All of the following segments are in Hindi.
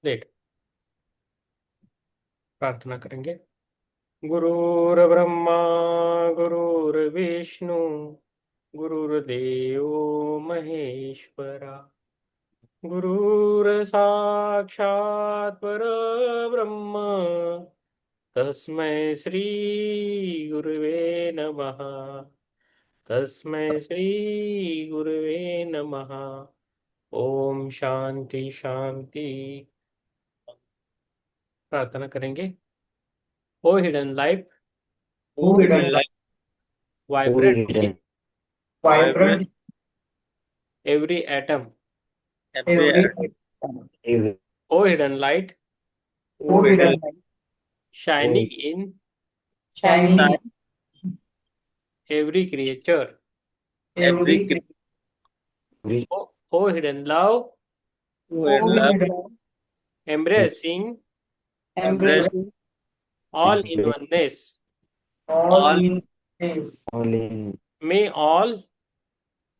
लेट प्रार्थना करेंगे। गुरुर्ब्रह्मा गुरुर्विष्णु गुरुर्देव महेश्वरा गुरुर्साक्षात् परब्रह्म तस्मै श्री गुरुवे नमः। तस्मै श्री गुरुवे नमः। ओम शांति शांति। प्रार्थना करेंगे। O hidden light Who hidden light Who vibrate in hidden vibrant every atom. every evil? O hidden light who Who hidden light shining who in shining shine every creature. every creature. every O hidden love Who hidden light embracing embracing all in embrace oneness. all in space. all in May all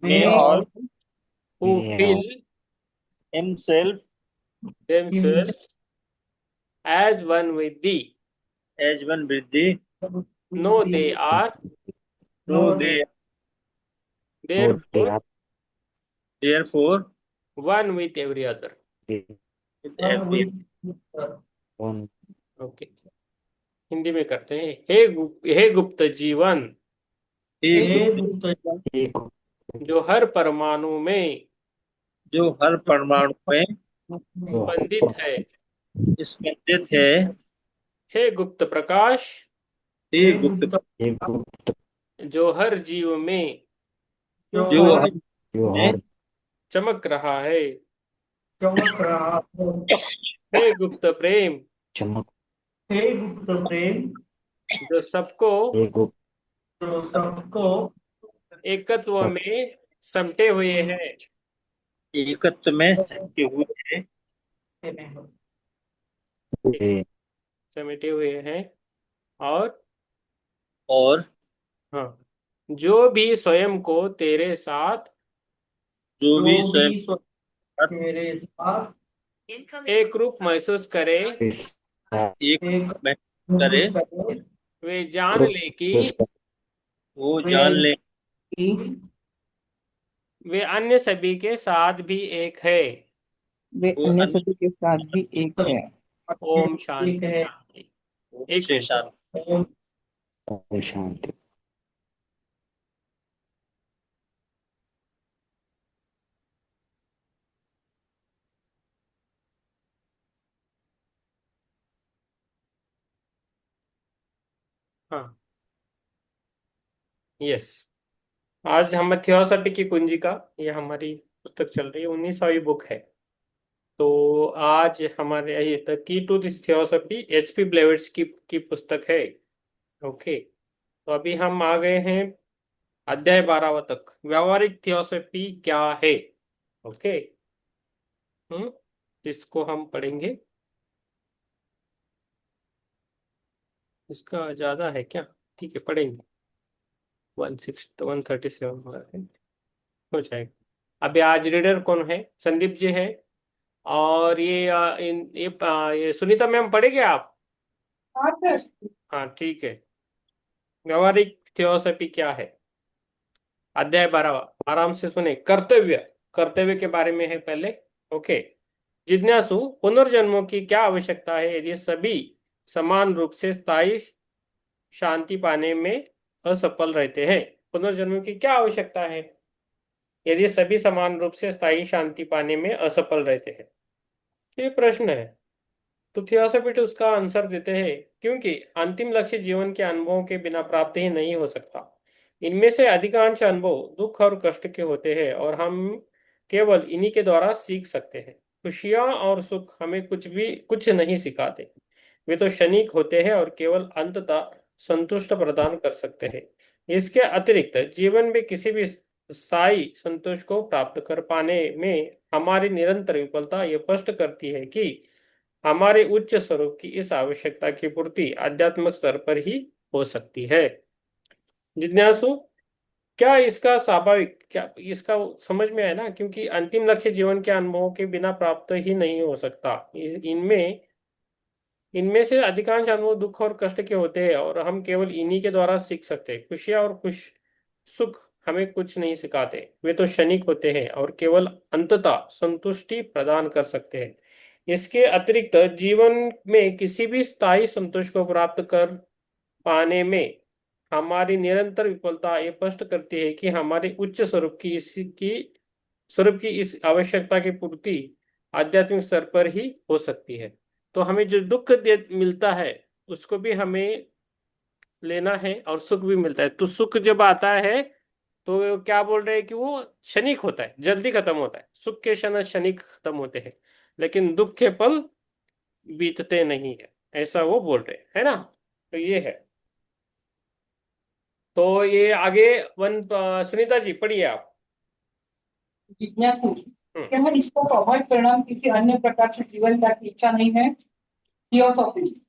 May all who me feel himself himself themselves as one with thee as one with thee, know they are know know they they know they therefore are therefore one with every other. with one every with the one okay, Hindi में करते हैं। हे गुप्त जीवन he हे गुप्त गुप्त एक जो हर परमाणु में जो हर परमाणु में जो स्पंदित है। स्पंदित है, हे गुप्त प्रकाश he हे गुप्त गुप्त एक गुप्त जो हर जीव में जो जो हर हर जो में हर चमक रहा है। चमक रहा है। हे गुप्त प्रेम चमक हे गुप्त प्रेम जो सबको एक गुप्त जो सबको एकत्व सब में समेटे हुए है। एकत्व में सटे हुए हैं है समेटे हुए हैं। और और हाँ, जो भी स्वयं को तेरे साथ जो भी जो स्वयं भी तेरे साथ एक रूप महसूस करे। इस एक एक में करे, करे वे जान ग्रुप ले कि वो वे जान ले वे अन्य सभी के साथ भी एक है। वे वो अन्य अन्य सभी के साथ भी एक है। ओम एक शांति है शांति। एक से मिनट। शांत शांति। हाँ, यस। आज हम थियोसॉफी की कुंजिका, ये हमारी पुस्तक चल रही है, 19वीं बुक है। तो आज हमारे ये the key to this theosophy HP Blavatsky की पुस्तक है। ओके, तो अभी हम आ गए हैं अध्याय 12 तक। व्यावहारिक थियोसॉफी क्या है? ओके, इसको हम पढ़ेंगे। इसका ज्यादा है क्या? ठीक है, पढ़ेंगे। 137 हो जाएगा। अभी आज रीडर कौन है? संदीप जी है। और ये सुनीता मैम पढ़ेंगे आप? हाँ ठीक है। व्यवहारिक थियोसॉफी क्या है? अध्याय 12 आराम से सुने। कर्तव्य, कर्तव्य के बारे में है पहले। ओके, जिज्ञासु पुनर्जन्मों की क्या आवश्यकता है यदि सभी समान रूप से स्थायी शांति पाने में असफल रहते हैं? पुनर्जन्मों की क्या आवश्यकता है यदि सभी समान रूप से स्थायी शांति पाने में असफल रहते हैं? ये प्रश्न है। तो थियोसॉफी उसका आंसर देते हैं क्योंकि अंतिम लक्ष्य जीवन के अनुभवों के बिना प्राप्त ही नहीं हो सकता। इनमें से अधिकांश अनुभव दुख और कष्ट के होते हैं और हम केवल इन्हीं के द्वारा सीख सकते हैं। खुशियां और सुख हमें कुछ नहीं सिखाते। वे तो क्षणिक होते हैं और केवल अंततः संतुष्ट प्रदान कर सकते हैं। इसके अतिरिक्त जीवन में किसी भी स्थायी संतोष को प्राप्त कर पाने में हमारी निरंतर विफलता यह स्पष्ट करती है कि हमारे उच्च स्वरूप की इस आवश्यकता की पूर्ति आध्यात्मिक स्तर पर ही हो सकती है। जिज्ञासु, क्या इसका स्वाभाविक, क्या इसका समझ में आया ना, क्योंकि अंतिम लक्ष्य जीवन के अनुभवों के बिना प्राप्त ही नहीं हो सकता। इनमें इनमें से अधिकांश अनुभव दुख और कष्ट के होते हैं, और हम केवल इन्हीं के द्वारा सीख सकते हैं। खुशियां और खुश सुख हमें कुछ नहीं सिखाते, वे तो क्षणिक होते हैं और केवल अंततः संतुष्टि प्रदान कर सकते हैं। इसके अतिरिक्त जीवन में किसी भी स्थायी संतोष को प्राप्त कर पाने में हमारी निरंतर विफलता ये स्पष्ट करती है कि हमारे उच्च स्वरूप की इस आवश्यकता की पूर्ति आध्यात्मिक स्तर पर ही हो सकती है। तो हमें जो मिलता है उसको भी हमें लेना है, और सुख भी मिलता है। तो सुख जब आता है तो क्या बोल रहे हैं कि वो क्षणिक होता है, जल्दी खत्म होता है। सुख के क्षण क्षणिक खत्म होते हैं, लेकिन दुख के पल बीतते नहीं है, ऐसा वो बोल रहे हैं, है ना। तो ये है। तो ये आगे सुनीता जी पढ़िए आप। जिज्ञासु, हम्म। क्या इसका स्वाभाविक परिणाम किसी अन्य प्रकार से जीवन त्याग की इच्छा नहीं है? थियोसॉफिस्ट,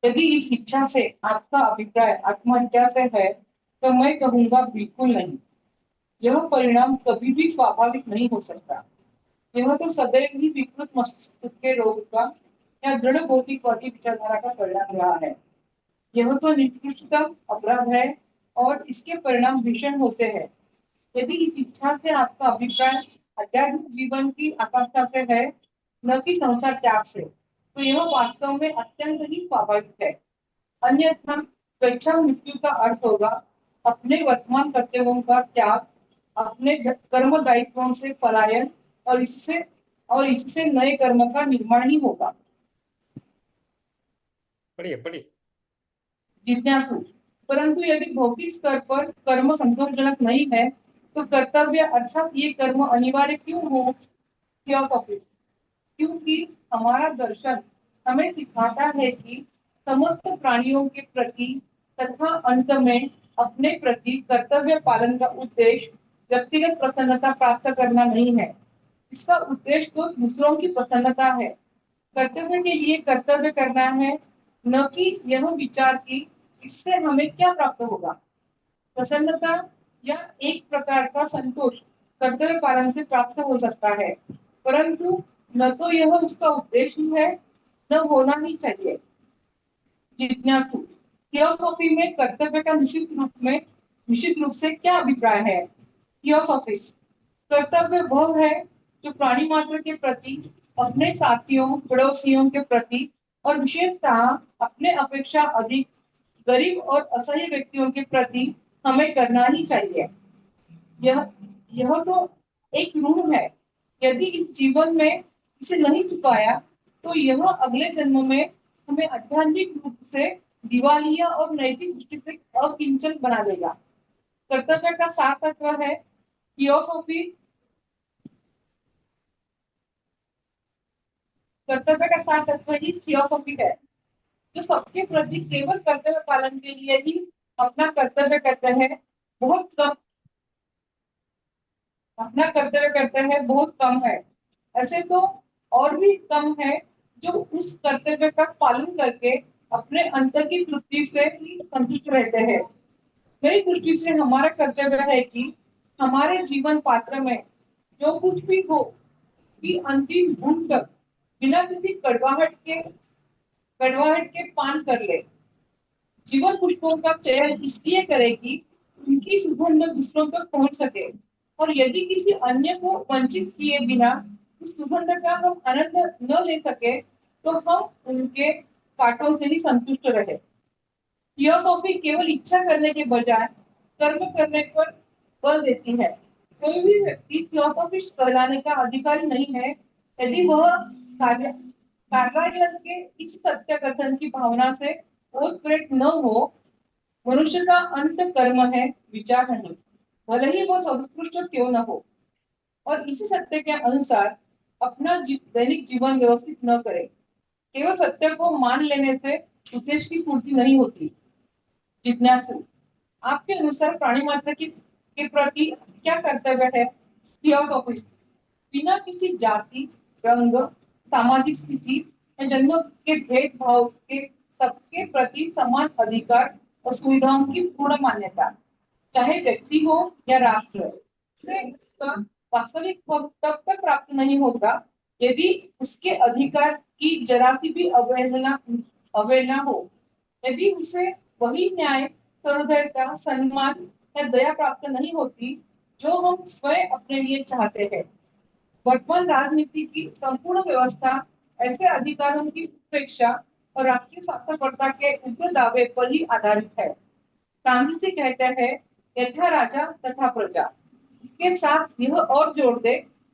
यदि इस इच्छा से आपका अभिप्राय आत्महत्या से है तो मैं कहूंगा बिल्कुल नहीं। यह परिणाम कभी भी स्वाभाविक नहीं हो सकता। यह तो सदैव ही विकृत मस्तिष्क के रोग का या दृढ़ भौतिकवादी विचारधारा का परिणाम रहा है। यह तो निकृष्टतम अपराध है और इसके परिणाम भीषण होते हैं। यदि इस इच्छा से आपका अभिप्राय आध्यात्मिक जीवन की आकांक्षा से है, न कि संसार त्याग से, तो यह वास्तव में अत्यंत ही स्वाभाविक है। अन्यथा स्वेच्छा मृत्यु का अर्थ होगा अपने वर्तमान कर्तव्यों का त्याग, अपने कर्म दायित्वों से पलायन, और इससे नए कर्म का निर्माण ही होगा। पढ़िए पढ़िए। जिज्ञासु, परंतु यदि भौतिक स्तर पर कर्म संतोषजनक नहीं है तो कर्तव्य अर्थात ये कर्म अनिवार्य क्यों हो? थियोसॉफिस्ट, क्योंकि हमारा दर्शन हमें सिखाता है कि समस्त प्राणियों के प्रति तथा अंत में अपने प्रति कर्तव्य पालन का उद्देश्य व्यक्तिगत प्रसन्नता प्राप्त करना नहीं है। इसका उद्देश्य तो दूसरों की प्रसन्नता है। कर्तव्य के लिए कर्तव्य करना है, न कि यह विचार कि इससे हमें क्या प्राप्त होगा। प्रसन्नता या एक प्रकार का संतोष कर्तव्य पालन से प्राप्त हो सकता है, परंतु न तो यह उसका उद्देश्य है, न होना ही चाहिए। जिज्ञासु, थियोसॉफी में कर्तव्य का निश्चित रूप से क्या अभिप्राय है? थियोसॉफिस्ट, कर्तव्य वह है जो प्राणी मात्र के प्रति, अपने साथियों पड़ोसियों के प्रति और विशेषतः अपने अपेक्षा अधिक गरीब और असहाय व्यक्तियों के प्रति हमें करना ही चाहिए। यह यह तो एक ऋण है। यदि इस जीवन में इसे नहीं चुकाया तो यह अगले जन्म में हमें आध्यात्मिक रूप से दिवालिया और नैतिक दृष्टि से अकिंचन बना देगा। कर्तव्य का सार तत्व है थियोसॉफी। कर्तव्य का सार तत्व ही थियोसॉफी है, जो सबके प्रति केवल कर्तव्य पालन के लिए ही अपना कर्तव्य करते हैं। बहुत कम अपना कर्तव्य करते हैं, बहुत कम है। ऐसे तो और भी कम है जो उस कर्तव्य का पालन करके अपने अंतर की तृप्ति से ही संतुष्ट रहते हैं। मेरी दृष्टि से हमारा कर्तव्य है कि हमारे जीवन पात्र में जो कुछ भी हो कि अंतिम बूंद तक बिना किसी कड़वाहट के पान कर ले। जीवन पुष्पों का चयन इसलिए करे कि उनकी सुगंध दूसरों तक पहुंच सके, और यदि किसी अन्य को वंचित किए बिना उस सुगंध का हम आनंद न ले सके तो हम उनके कांटों से ही संतुष्ट रहे। थियोसॉफी केवल इच्छा करने के बजाय कर्म करने पर बल देती है। कोई भी व्यक्ति थियोसॉफिस्ट कहलाने का अधिकारी नहीं है यदि वह कार्यालय के इस सत्य कथन की भावना से ओतप्रोत न हो। मनुष्य का अंत कर्म है, विचार नहीं, भले ही वो सर्वोत्कृष्ट क्यों न हो। और इसी सत्य के अनुसार अपना दैनिक जीवन व्यवस्थित न करे। केवल सत्य को मान लेने से उद्देश्य की पूर्ति नहीं होती। जिज्ञासु, आपके अनुसार प्राणी मात्र के प्रति क्या कर्तव्य है? थियोसॉफिस्ट, बिना किसी जाति, रंग, सामाजिक स्थिति या जन्म के भेदभाव के सबके प्रति समान अधिकार और सुविधाओं की पूर्ण मान्यता। चाहे व्यक्ति हो या राष्ट्र, उसे उसका वास्तविक हक तब तक प्राप्त नहीं होगा यदि उसके अधिकार की जरा सी भी अवहेलना हो, यदि उसे वही न्याय, सहृदयता, सम्मान या दया प्राप्त नहीं होती जो हम स्वयं अपने लिए चाहते हैं। वर्तमान राजनीति की संपूर्ण व्यवस्था ऐसे अधिकारों की उपेक्षा और राष्ट्रीय सार्थकता के उग्र दावे पर ही आधारित है। फ्रांसीसी कहते हैं, यथा राजा तथा प्रजा। इसके साथ यह और जोड़ दे,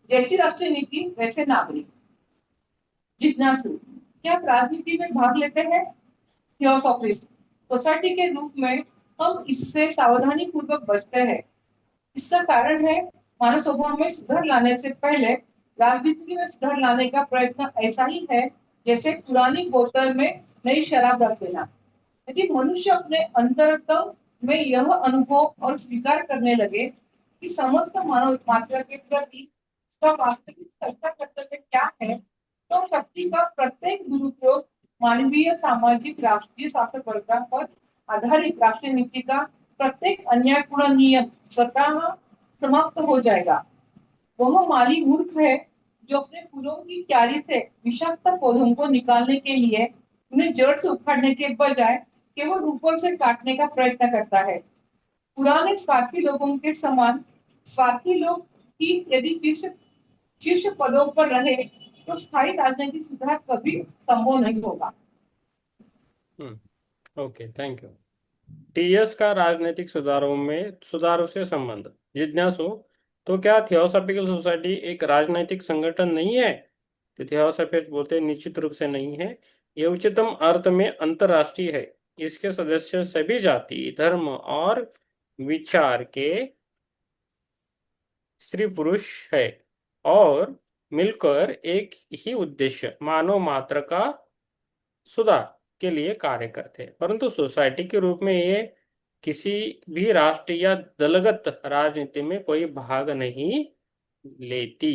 जैसी राष्ट्रीय नीति वैसे नागरिक। जिज्ञासु, क्या आप राजनीति में भाग लेते हैं? थियोसॉफिस्ट, सोसाइटी के रूप में हम इससे सावधानी पूर्वक बचते हैं। इसका कारण है, मानव स्वभाव में सुधार लाने से पहले राजनीति में सुधार लाने का प्रयत्न ऐसा ही है जैसे पुरानी बोतल में नई शराब रख देना। यदि मनुष्य अपने अंतरतम में यह अनुभव और स्वीकार करने लगे कि समस्त मानव मात्र के प्रति उसका वास्तविक सच्चा कर्तव्य क्या है, तो शक्ति का प्रत्येक दुरुपयोग मानवीय, सामाजिक, राष्ट्रीय सार्थकता पर आधारित राष्ट्रीय नीति का प्रत्येक अन्यायपूर्ण नियम स्वतः समाप्त हो जाएगा। वह माली मूर्ख है जो अपने फूलों की क्यारी से विषाक्त पौधों को निकालने के लिए उन्हें जड़ से उखाड़ने के बजाय केवल ऊपर से काटने का प्रयत्न करता है। पुराने स्वार्थी लोगों के समान स्वार्थी लोग ही यदि शीर्ष पदों पर रहे तो स्थायी राजनीतिक सुधार कभी संभव नहीं होगा। Okay, thank you. टीएस का राजनीतिक सुधारों से संबंध। जिज्ञासु, तो क्या थियोसॉफिकल सोसाइटी एक राजनीतिक संगठन नहीं है? तो थियोसॉफिस्ट बोलते हैं, निश्चित रूप से नहीं है। यह उच्चतम अर्थ में अंतरराष्ट्रीय है। इसके सदस्य सभी जाति, धर्म और विचार के स्त्री पुरुष है और मिलकर एक ही उद्देश्य, मानव मात्र का सुधार के लिए कार्य करते हैं। परंतु सोसाइटी के रूप में ये किसी भी राष्ट्र या दलगत राजनीति में कोई भाग नहीं लेती।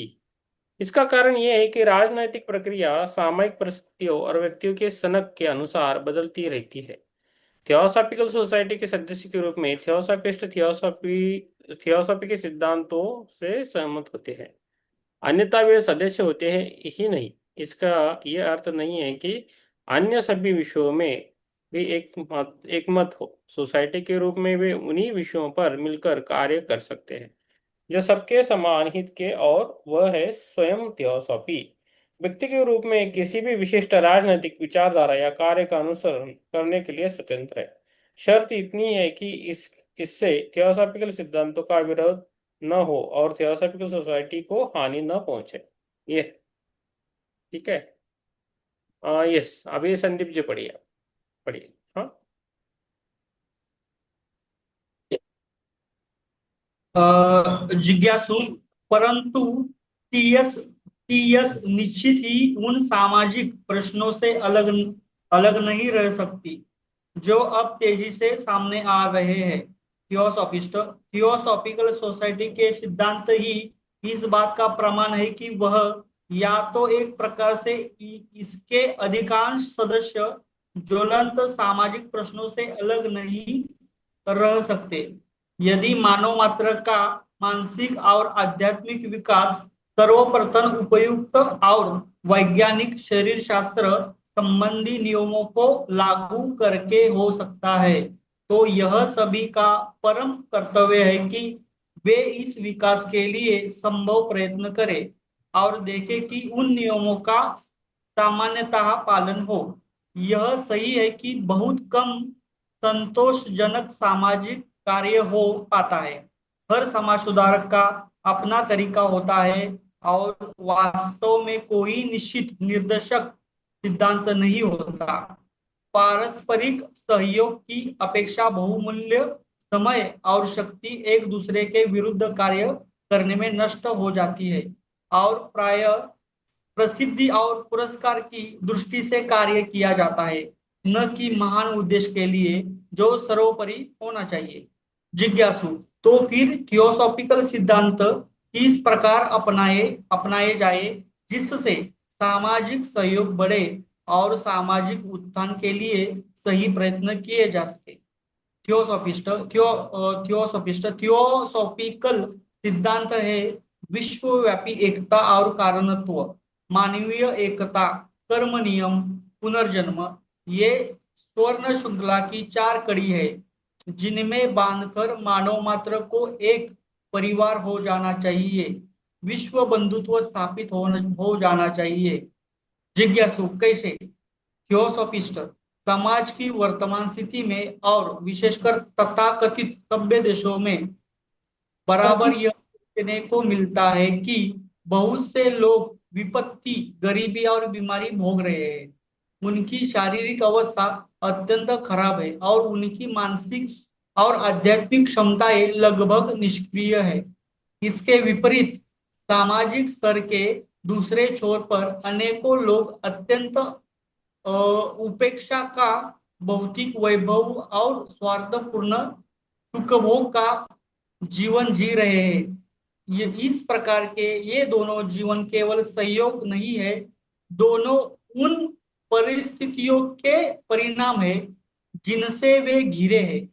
इसका कारण यह है कि राजनीतिक प्रक्रिया सामाजिक परिस्थितियों और व्यक्तियों के सनक के अनुसार बदलती रहती है। थियोसॉफिकल सोसाइटी के सदस्य के रूप में थियोसॉफिस्ट थियोसॉफी के सिद्धांतों से सहमत होते हैं, अन्यथा वे सदस्य होते हैं ही नहीं। इसका यह अर्थ नहीं है कि अन्य सभी विषयों में भी एक मत हो। सोसाइटी के रूप में वे उन्हीं विषयों पर मिलकर कार्य कर सकते हैं जो सबके समान हित के, और वह है स्वयं थियोसॉफी। व्यक्ति के रूप में किसी भी विशिष्ट राजनीतिक विचारधारा या कार्य का अनुसरण करने के लिए स्वतंत्र है। शर्त इतनी है कि इससे थियोसॉफिकल सिद्धांतों का विरोध न हो और थियोसॉफिकल सोसाइटी को हानि न पहुंचे। ये ठीक है। यस, अभी संदीप जी पढ़िए। हाँ, जिज्ञासु, परंतु टीएस टीएस निश्चित ही उन सामाजिक प्रश्नों से अलग अलग नहीं रह सकती जो अब तेजी से सामने आ रहे हैं। थियोसॉफिकल सोसाइटी के सिद्धांत ही इस बात का प्रमाण है कि वह या तो एक प्रकार से इसके अधिकांश सदस्य ज्वलंत सामाजिक प्रश्नों से अलग नहीं रह सकते। यदि मानव मात्र का मानसिक और आध्यात्मिक विकास सर्वप्रथम उपयुक्त और वैज्ञानिक शरीर शास्त्र संबंधी नियमों को लागू करके हो सकता है, तो यह सभी का परम कर्तव्य है कि वे इस विकास के लिए संभव प्रयत्न करें और देखें कि उन नियमों का सामान्यतः पालन हो। यह सही है कि बहुत कम संतोषजनक सामाजिक कार्य हो पाता है। हर समाज सुधारक का अपना तरीका होता है और वास्तव में कोई निश्चित निर्देशक सिद्धांत नहीं होता। पारस्परिक सहयोग की अपेक्षा बहुमूल्य समय और शक्ति एक दूसरे के विरुद्ध कार्य करने में नष्ट हो जाती है और प्राय प्रसिद्धि और पुरस्कार की दृष्टि से कार्य किया जाता है, न कि महान उद्देश्य के लिए जो सर्वोपरि होना चाहिए। जिज्ञासु, तो फिर थियोसॉफिकल सिद्धांत किस प्रकार अपनाए जाए जिससे सामाजिक सहयोग बढ़े और सामाजिक उत्थान के लिए सही प्रयत्न किए जा सके? थियोसॉफिकल सिद्धांत है विश्वव्यापी एकता और कारणत्व, मानवीय एकता, कर्म नियम, पुनर्जन्म। ये स्वर्ण श्रृंखला की 4 कड़ी है जिनमें बांधकर मानव मात्र को एक परिवार हो जाना चाहिए, विश्व बंधुत्व स्थापित हो जाना चाहिए। जिज्ञासु कैसे? थियोसॉफिस्ट समाज की वर्तमान स्थिति में और विशेषकर तथाकथित सभ्य देशों में बराबर यह देखने को मिलता है कि बहुत से लोग विपत्ति, गरीबी और बीमारी भोग रहे हैं। उनकी शारीरिक अवस्था अत्यंत खराब है और उनकी मानसिक और आध्यात्मिक क्षमताएं लगभग निष्क्रिय है। इसके विपरीत सामाजिक स्तर के दूसरे छोर पर अनेकों लोग अत्यंत उपेक्षा का, भौतिक वैभव और स्वार्थपूर्ण सुखभोग का जीवन जी रहे हैं। ये इस प्रकार के ये दोनों जीवन केवल सहयोग नहीं है, दोनों उन परिस्थितियों के परिणाम है जिनसे वे घिरे हैं।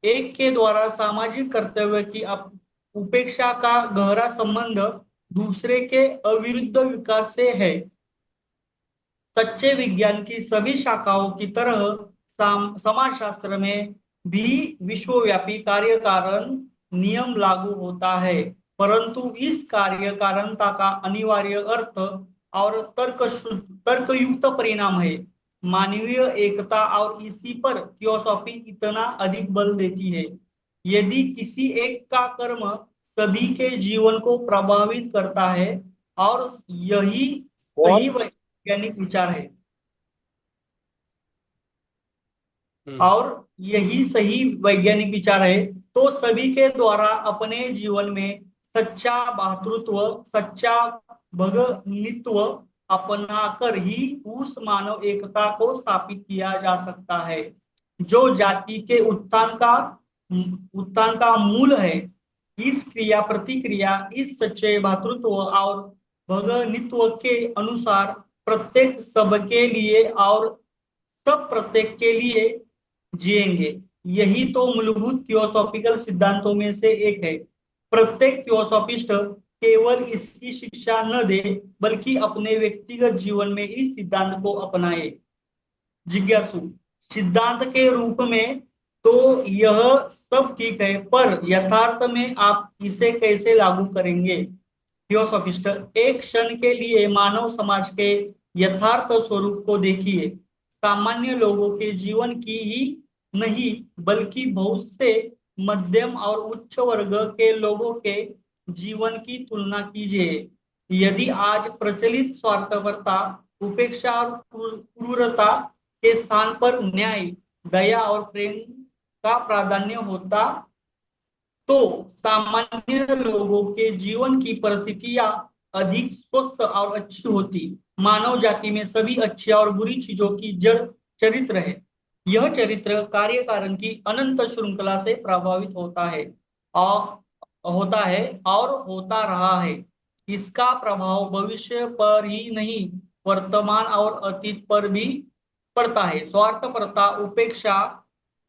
एक के द्वारा सामाजिक कर्तव्य की उपेक्षा का गहरा संबंध दूसरे के अविरुद्ध विकास से है। सच्चे विज्ञान की सभी शाखाओं की तरह समाजशास्त्र में भी विश्वव्यापी कार्य कारण नियम लागू होता है, परंतु इस कार्य कारणता का अनिवार्य अर्थ और तर्कयुक्त परिणाम है मानवीय एकता, और इसी पर थियोसॉफी इतना अधिक बल देती है। यदि किसी एक का कर्म सभी के जीवन को प्रभावित करता है और यही सही वैज्ञानिक विचार है, और यही सही वैज्ञानिक विचार है, तो सभी के द्वारा अपने जीवन में सच्चा भातृत्व, सच्चा भगिनीत्व अपनाकर ही उस मानव एकता को स्थापित किया जा सकता है जो जाति के उत्थान का मूल है। इस क्रिया प्रतिक्रिया, इस सच्चे भातृत्व और भगिनीत्व के अनुसार प्रत्येक सबके लिए और सब प्रत्येक के लिए जिएंगे। यही तो मूलभूत थियोसॉफिकल सिद्धांतों में से एक है। प्रत्येक थियोसॉफिस्ट केवल इसकी शिक्षा न दे बल्कि अपने व्यक्तिगत जीवन में इस सिद्धांत को अपनाए। जिज्ञासु सिद्धांत के रूप में तो यह सब ठीक है, पर यथार्थ में आप इसे कैसे लागू करेंगे? थियोसॉफिस्ट एक क्षण के लिए मानव समाज के यथार्थ स्वरूप को देखिए। सामान्य लोगों के जीवन की ही नहीं बल्कि बहुत से मध्यम और उच्च वर्ग के लोगों के जीवन की तुलना कीजिए। यदि आज प्रचलित स्वार्थपरता, उपेक्षा और क्रूरता के स्थान पर न्याय, दया और प्रेम का प्राधान्य होता तो सामान्य लोगों के जीवन की परिस्थितियां अधिक स्वस्थ और अच्छी होती। मानव जाति में सभी अच्छी और बुरी चीजों की जड़ चरित्र है। यह चरित्र कार्य कारण की अनंत श्रृंखला से प्रभावित होता है और होता रहा है। इसका प्रभाव भविष्य पर ही नहीं वर्तमान और अतीत पर भी पड़ता है। स्वार्थपरता, उपेक्षा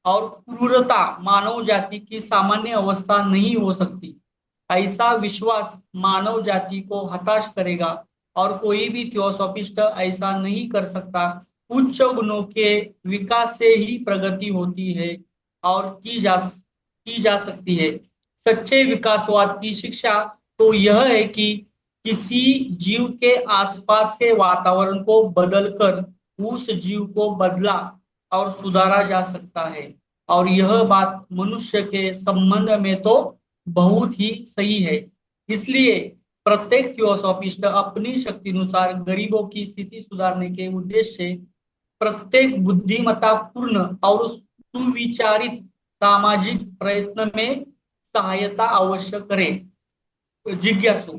और क्रूरता मानव जाति की सामान्य अवस्था नहीं हो सकती। ऐसा विश्वास मानव जाति को हताश करेगा और कोई भी थियोसॉफिस्ट ऐसा नहीं कर सकता। उच्च गुणों के विकास से ही प्रगति होती है और की जा सकती है। सच्चे विकासवाद की शिक्षा तो यह है कि किसी जीव के आसपास के वातावरण को बदलकर उस जीव को बदला और सुधारा जा सकता है, और यह बात मनुष्य के संबंध में तो बहुत ही सही है। इसलिए प्रत्येक थियोसॉफिस्ट अपनी शक्ति अनुसार गरीबों की स्थिति सुधारने के उद्देश्य से प्रत्येक बुद्धिमत्तापूर्ण और सुविचारित सामाजिक प्रयत्न में सहायता अवश्य करें। जिज्ञासु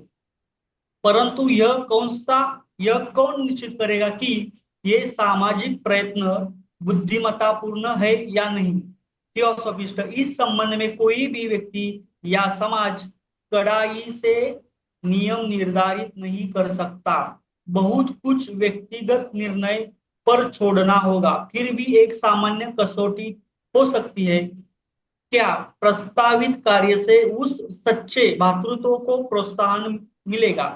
परंतु यह कौन निश्चित करेगा कि ये सामाजिक प्रयत्न बुद्धिमत्तापूर्ण है या नहीं? थियोसॉफिस्ट इस संबंध में कोई भी व्यक्ति या समाज कड़ाई से नियम निर्धारित नहीं कर सकता। बहुत कुछ व्यक्तिगत निर्णय पर छोड़ना होगा। फिर भी एक सामान्य कसौटी हो सकती है क्या प्रस्तावित कार्य से उस सच्चे भातृत्व को प्रोत्साहन मिलेगा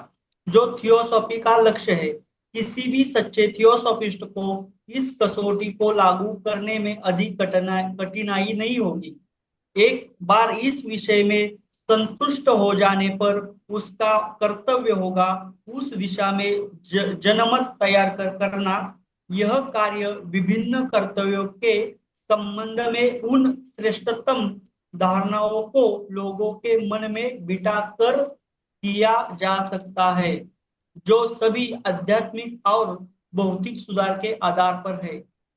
जो थियोसॉफी का लक्ष्य है? किसी भी सच्चे थियोसॉफिस्ट को इस कसौटी को लागू करने में अधिक कठिनाई नहीं होगी। एक बार इस विषय में संतुष्ट हो जाने पर उसका कर्तव्य होगा उस दिशा में जनमत तैयार करना। यह कार्य विभिन्न कर्तव्यों के संबंध में उन श्रेष्ठतम धारणाओं को लोगों के मन में बिठाकर किया जा सकता है जो सभी आध्यात्मिक और भौतिक सुधार के आधार पर है।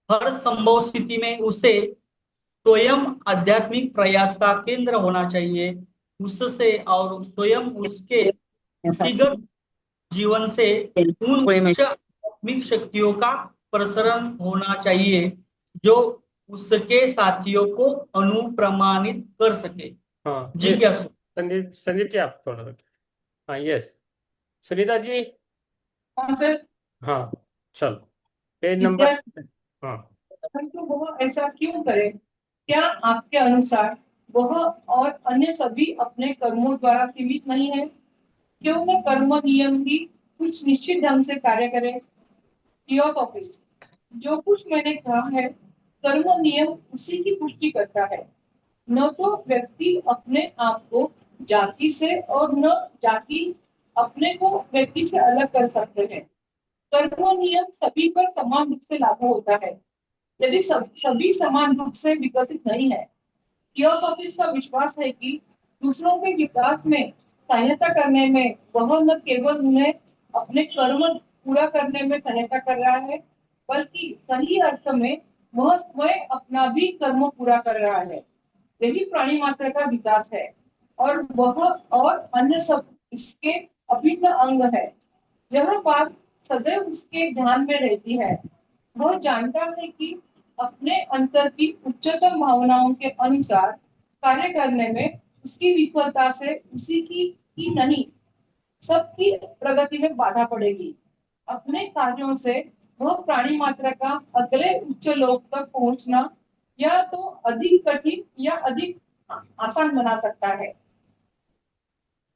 हर संभव स्थिति में उसे स्वयं आध्यात्मिक प्रयास का केंद्र होना चाहिए। उससे और स्वयं उसके व्यक्तिगत जीवन से उन उच्च आत्मिक शक्तियों का प्रसरण होना चाहिए जो उसके साथियों को अनुप्रमाणित कर सके। हाँ जिज्ञासु। संदीप संदीप जी आप थोड़ा हाँ यस सुनीता जी हाँ सर। हाँ चलो पेज नंबर जिज्ञासु, हाँ परंतु वह ऐसा क्यों करे? क्या आपके अनुसार वह और अन्य सभी अपने कर्मों द्वारा सीमित नहीं है? क्यों वह कर्म नियम भी कुछ निश्चित ढंग से कार्य करे? थियोसॉफिस्ट, जो कुछ मैंने कहा है, कर्म नियम उसी की पुष्टि करता है। न तो व्यक्ति अपने आप को जाति से और न जाति अपने को व्यक्ति से अलग कर सकते हैं। कर्म नियम सभी पर समान रूप से लागू होता है। यदि सभी समान रूप से विकसित नहीं है, थियोसॉफिस्ट का विश्वास है कि दूसरों के विकास में सहायता करने में वह न केवल उन्हें अपने कर्म पूरा करने में सहायता कर रहा है, बल्कि सही अर्थ में वह स्वयं अपना भी कर्म पूरा कर रहा है। यही प्राणी मात्र का विकास है और वह और अन्य सब इसके अभिन्न अंग है। यह बात सदैव उसके ध्यान में रहती है। वह जानता है कि अपने अंतर की उच्चतम भावनाओं के अनुसार कार्य करने में उसकी विफलता से उसी की ही नहीं, सबकी प्रगति में बाधा पड़ेगी। अपने कार्यों से वह प्राणी मात्र का अगले उच्च लोक तक पहुंचना या तो अधिक कठिन या अधिक आसान बना सकता है।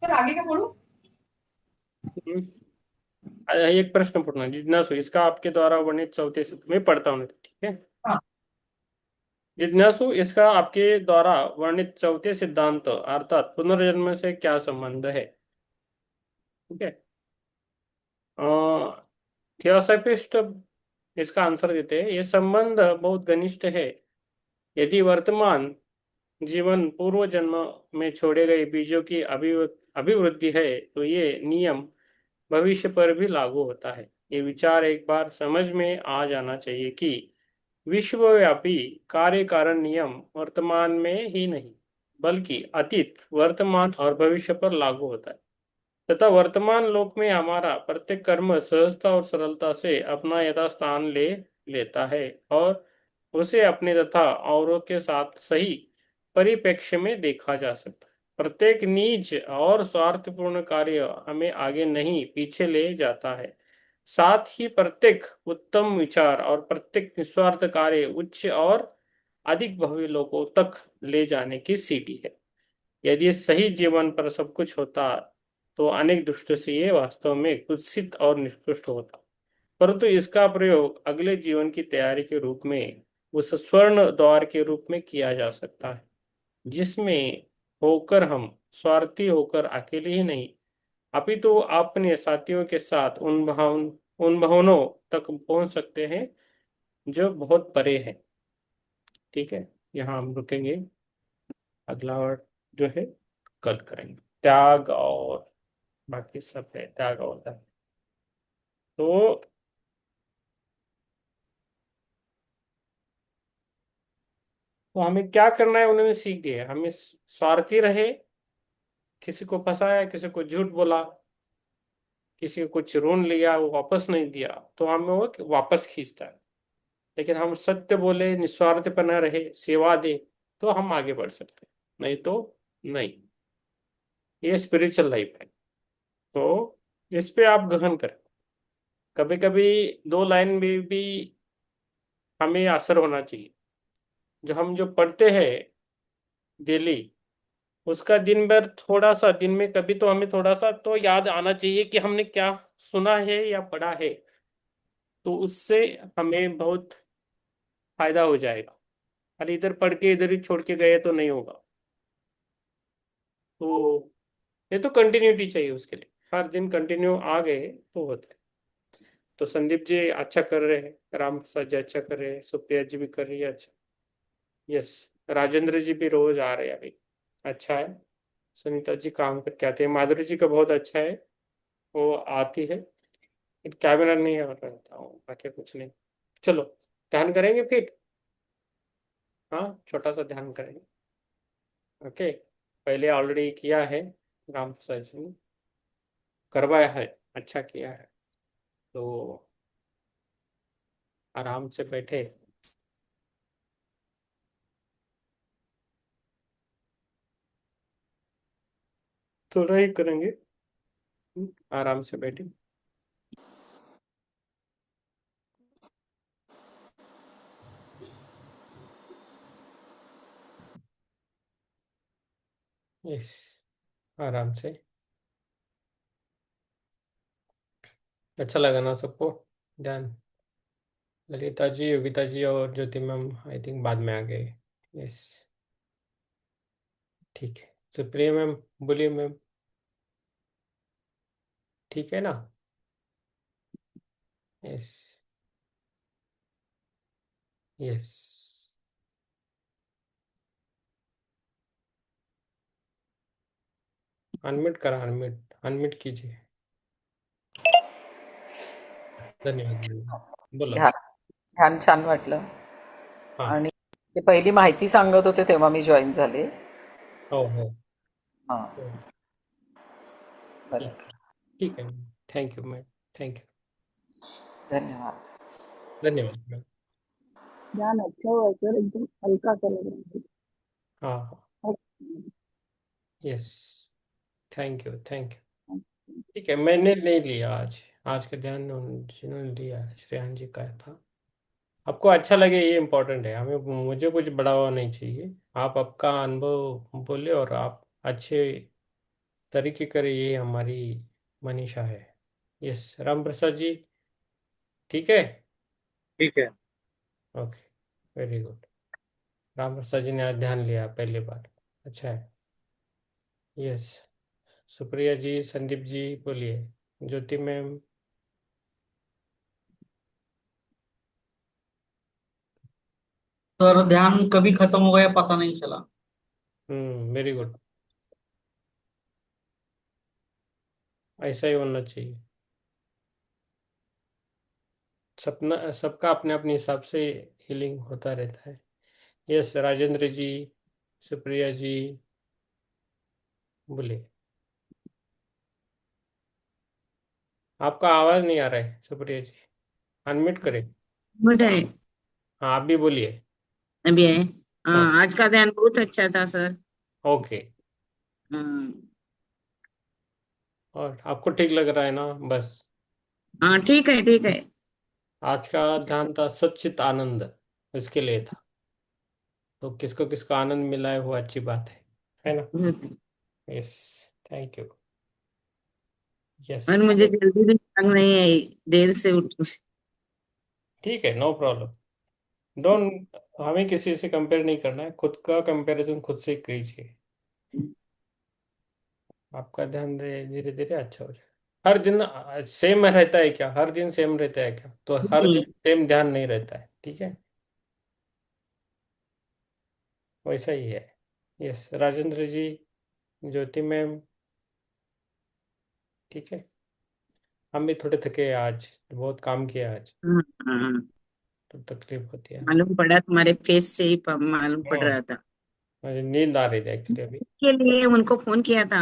सर आगे का पढ़ूं? एक प्रश्न पूछना जिज्ञासु इसका आपके द्वारा वर्णित चौथे मैं पढ़ता हूँ ठीक है हाँ। जिज्ञासु इसका आपके द्वारा वर्णित चौथे सिद्धांत अर्थात पुनर्जन्म से क्या संबंध है? ठीक है थियोसॉफिस्ट इसका आंसर देते हैं ये संबंध बहुत घनिष्ठ है। यदि वर्तमान जीवन पूर्व जन्म में छोड़े गए बीजों की अभिवृद्धि है तो ये नियम भविष्य पर भी लागू होता है। ये विचार एक बार समझ में आ जाना चाहिए कि विश्वव्यापी कार्य कारण नियम वर्तमान में ही नहीं बल्कि अतीत वर्तमान और भविष्य पर लागू होता है तथा वर्तमान लोक में हमारा प्रत्येक कर्म सहजता और सरलता से अपना यथास्थान ले लेता है और उसे अपने तथा औरों के साथ सही परिप्रेक्ष्य में देखा जा सकता है। प्रत्येक नीच और स्वार्थपूर्ण कार्य हमें आगे नहीं पीछे ले जाता है। साथ ही प्रत्येक उत्तम विचार और प्रत्येक निस्वार्थ कार्य उच्च और अधिक भव्य लोकों तक ले जाने की सीढ़ी है। यदि सही जीवन पर सब कुछ होता तो अनेक दृष्टि से ये वास्तव में कुत्सित और निष्कृष्ट होता परंतु इसका प्रयोग अगले जीवन की तैयारी के रूप में उस स्वर्ण द्वार के रूप में किया जा सकता है जिसमें होकर हम स्वार्थी होकर अकेले ही नहीं अपितु अपने साथियों के साथ उन भावनों तक पहुंच सकते हैं जो बहुत परे हैं। ठीक है यहाँ हम रुकेंगे अगला वर्ड जो है कल करेंगे त्याग और बाकी सब है त्याग और त्याग। तो हमें क्या करना है उन्होंने सीख दिया हमें स्वार्थी रहे किसी को फंसाया किसी को झूठ बोला किसी को कुछ ऋण लिया वो वापस नहीं दिया तो हमें वो वापस खींचता है। लेकिन हम सत्य बोले निस्वार्थपना रहे सेवा दे तो हम आगे बढ़ सकते हैं नहीं तो नहीं। ये स्पिरिचुअल लाइफ है तो इस पे आप गहन करें। कभी कभी दो लाइन में भी हमें असर होना चाहिए जो हम जो पढ़ते हैं डेली, उसका दिन भर थोड़ा सा, दिन में कभी तो हमें थोड़ा सा तो याद आना चाहिए कि हमने क्या सुना है या पढ़ा है, तो उससे हमें बहुत फायदा हो जाएगा। अरे इधर पढ़ के इधर ही छोड़ के गए तो नहीं होगा। तो ये तो कंटिन्यूटी चाहिए उसके लिए, हर दिन कंटिन्यू आ गए तो होता है। तो संदीप जी अच्छा कर रहे हैं, राम प्रसाद जी अच्छा कर रहे हैं, सुप्रिया जी भी कर रही है अच्छा। यस, राजेंद्र जी भी रोज आ रहे हैं अभी, अच्छा है। सुनीता जी काम करके आते हैं, माधुरी जी का बहुत अच्छा है, वो आती है, कैमरा नहीं है, रहता हूँ बाकी कुछ नहीं। चलो ध्यान करेंगे फिर, हाँ छोटा सा ध्यान करेंगे। ओके, पहले ऑलरेडी किया है राम प्रसाद जी ने, करवाया है, अच्छा किया है। तो आराम से बैठे, थोड़ा ही करेंगे, आराम से बैठे। यस, आराम से। अच्छा लगा ना सबको? ध्यान, ललिता जी, योगिता जी और ज्योति मैम आई थिंक बाद में आ गए। यस, ठीक है। सुप्रिया मैम बोलिए मैम, ठीक है ना? यस, यस, अनम्यूट करा, अनम्यूट अनम्यूट कीजिए। धन्यवाद धन्यवाद, बोला। ध्यान ध्यान छान वाटलं. हाँ, आणि ते पहिली माहिती सांगत होते तेव्हा मी जॉईन झाले. हो हो हां, हो, ठीक बरोबर. है, ठीक है, thank you ma'am, thank you, धन्यवाद. धन्यवाद मैम। ध्यान अच्छा हुआ सर, एकदम हल्का सा लग रहा हाँ हाँ, है. Yes, thank you thank you. ठीक है, मैंने नहीं लिया आज, आज का ध्यान जिन्होंने लिया श्रेयान जी का था। आपको अच्छा लगे ये इम्पोर्टेंट है, हमें मुझे कुछ बढ़ावा नहीं चाहिए, आप आपका अनुभव बोले और आप अच्छे तरीके करें, ये हमारी मनीषा है। यस, राम प्रसाद जी, ठीक है, ठीक है। Okay, very good. Ram Prasad ji ने आज ध्यान लिया पहली बार, अच्छा है। यस, सुप्रिया जी, संदीप जी बोलिए, ज्योति मैम, सर ध्यान कभी खत्म हो गया पता नहीं चला. वेरी गुड, ऐसा ही होना चाहिए। सपना सबका अपने अपने हिसाब से हीलिंग होता रहता है। यस, राजेंद्र जी, सुप्रिया जी बोलिए। आपका आवाज नहीं आ रहा है सुप्रिया जी, अनम्यूट करें। गुड है. हाँ आप भी बोलिए। अभी है. हाँ, हाँ, आज का ध्यान बहुत अच्छा था सर. ओके, हाँ. और आपको ठीक लग रहा है ना? बस, हाँ, ठीक है ठीक है. आज का ध्यान था सच्चित आनंद, इसके लिए था। तो किसको किसको आनंद मिला है वो अच्छी बात है ना? Yes, thank you. यस, और मुझे जल्दी भी नींद नहीं आई, देर से उठ. ठीक है, नो प्रॉब्लम, डोंट, हमें किसी से कंपेयर नहीं करना है, खुद का कंपैरिजन खुद से कीजिए। आपका ध्यान धीरे धीरे अच्छा हो जाए। हर दिन सेम रहता है क्या? हर दिन सेम रहता है क्या? तो हर दिन नहीं. सेम ध्यान नहीं रहता है, ठीक है, वैसा ही है। यस, राजेंद्र जी, ज्योति मैम, ठीक है। हम भी थोड़े थके हैं आज, बहुत काम किया आज, हाँ, हाँ. तो तकलीफ होती है हमें। मालूम पड़ा, तुम्हारे फेस से ही मालूम पड़ हाँ, रहा था. मुझे नींद आ रही थी एक्चुअली अभी। के लिए उनको फोन किया था.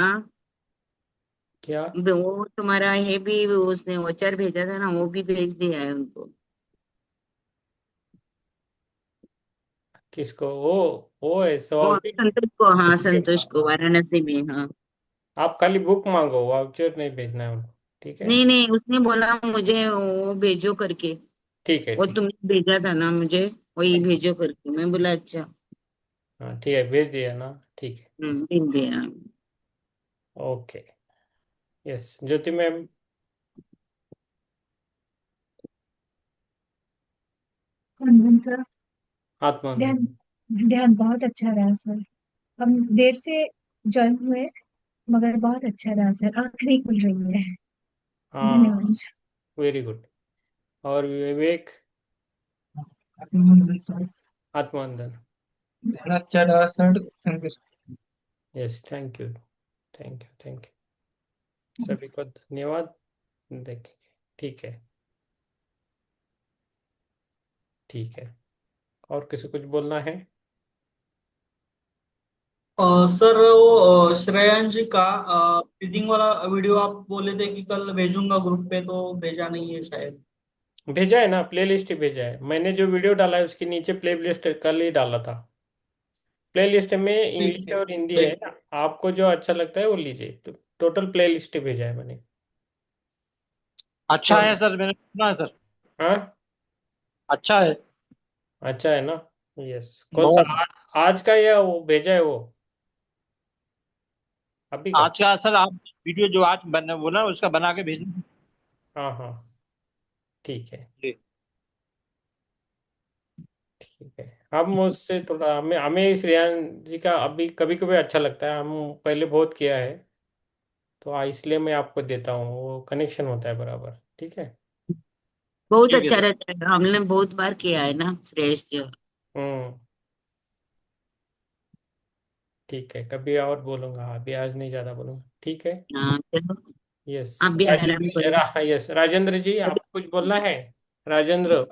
क्या? वो तुम्हारा है भी, उसने वोचर भेजा था ना, वो भी भेज दिया है उनको. किसको? वो है वो सवाल की। संतोष को, हाँ संतोष को, हाँ, वाराणसी में. हाँ. आप खाली बुक मांगो, वाउचर नहीं भेजना है उनको, ठीक है। नहीं नहीं, उसने बोला मुझे वो भेजो करके. ठीक है, वो ठीक, तुमने भेजा था ना मुझे, वही ठीक, भेजो करके. मैं बोला अच्छा. हाँ ठीक है, भेज दिया ना, ठीक है, लिख दिया। ओके। यस, ज्योति मैम। वंदन सर। आत्मान। ध्यान ध्यान बहुत अच्छा रहा सर। हम देर से ज्वाइन हुए मगर बहुत अच्छा रहा सर। आँख नहीं खुल रही है। हाँ, धन्यवाद सर। Very good. और विवेक। सर आत्मानंदन। ध्यान अच्छा रहा sir, thank you. Yes, thank you, thank you, thank you सभी को धन्यवाद। देखेंगे, ठीक है, ठीक है। और किसी कुछ बोलना है? सर वो श्रेयांश जी का रीडिंग वाला वीडियो आप बोले थे कि कल भेजूंगा ग्रुप पे, तो भेजा नहीं है शायद। भेजा है ना, प्लेलिस्ट ही भेजा है मैंने। जो वीडियो डाला है उसके नीचे प्लेलिस्ट कल ही डाला था। प्लेलिस्ट में ठीक इंग्लिश है, और हिंदी है ना, आपको जो अच्छा लगता है वो लीजिए। तो टोटल प्लेलिस्ट ही भेजा है मैंने। अच्छा है सर, मैंने सुना है सर। हाँ, अच्छा है। अच्छा है ना। यस, कौन सा बहुत। आज का या वो भेजा है वो अभी का? आज का सर, आप वीडियो जो आज बना बोला उसका बना के भेजना। हाँ हाँ, ठीक है, जी। ठीक है। हम उससे थोड़ा, हमें हमें श्रेयान जी का अभी कभी कभी अच्छा लगता है। हम पहले बहुत किया है, तो इसलिए मैं आपको देता हूँ, वो कनेक्शन होता है बराबर। ठीक है। बहुत ठीक है अच्छा सर। रहता है, हमने बहुत बार किया है ना श्रेयस जी। हम्म, ठीक है, कभी और बोलूंगा, अभी आज नहीं ज्यादा बोलूंगा, ठीक है। हाँ, चलो यस, आप भी आराम करो। यस, राजेंद्र जी, आपको कुछ बोलना है? राजेंद्र,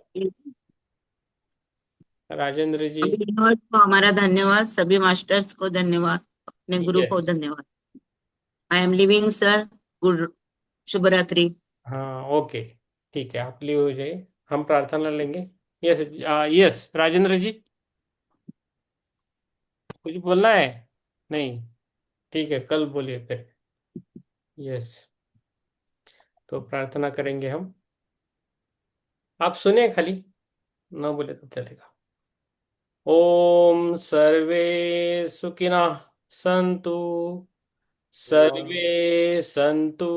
राजेंद्र जी। अभी यूनिवर्स को हमारा धन्यवाद, सभी मास्टर्स को धन्यवाद, अपने गुरु को यस, धन्यवाद। I am living sir. Good, शुभ रात्रि। हाँ, ओके, ठीक है, आप लीव हो जाइए, हम प्रार्थना लेंगे। यस, यस, राजेंद्र जी, कुछ बोलना है? नहीं, ठीक है, कल बोलिए फिर। यस, तो प्रार्थना करेंगे हम। आप सुने खाली, ना बोले तो चलेगा। ओम सर्वे सुखिनः सन्तु, सर्वे सन्तु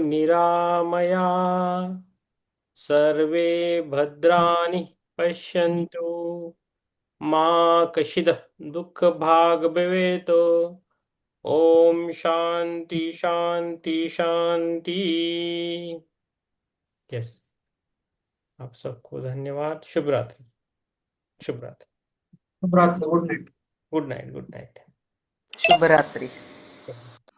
निरामया, सर्वे भद्राणि पश्यन्तु, मा कश्चित् दुःखभाग् भवेत्। ओम शांति शांति शांति। यस, आप सबको धन्यवाद। शुभ रात्रि, शुभ रात्रि। शुभ रात्रि, good night. Good night, good night. शुभ रात्रि।